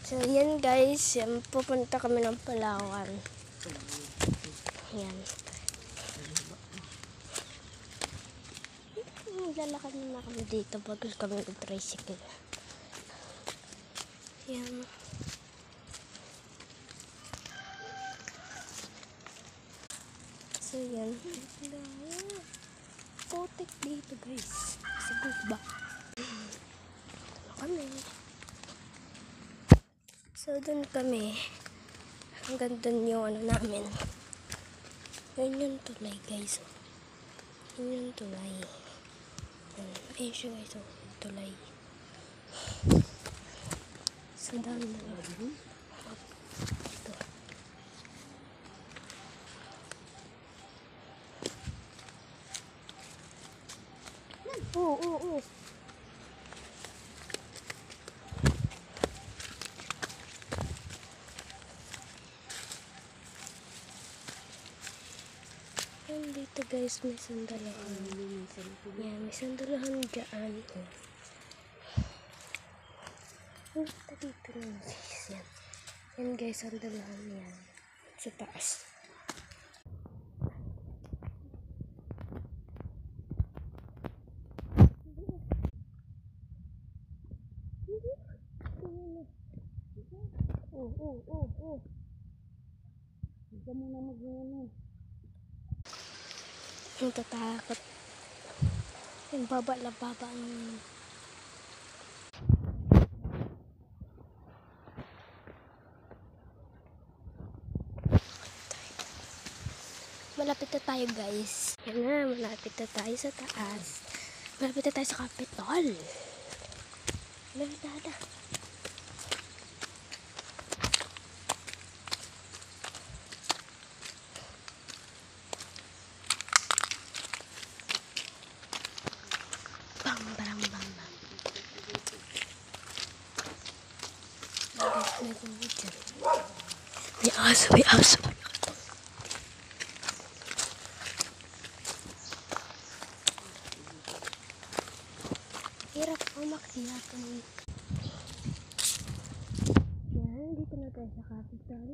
So, yan guys. Yan, pupunta kami ng Palawan. Yan. Lalakad na kami dito bago kami mag-tricycle. Yan. So, yan. Putik dito guys. Siguro ba? Kami. So, dun kami. Hanggang dun yung ano namin. Yan yung tulay guys. Yan yung tulay. Ayun siya guys. Tulay. So, dami na lang. Ito. Oo. Yan dito guys, may sandalahan. Yan, may sandalahan dyan. Punta dito na guys. Yan. Yan guys, sandalahan yan. Sa taas. Oh. Hindi mo na mag-ano. Ang tatakot. Yung baba. Malapit na tayo guys. Yan na, malapit na tayo sa taas. Malapit na tayo sa Capitol. Malapit na. Bang. May aso. Hirap umakyat. Yan, dito na tayo sa Capitol.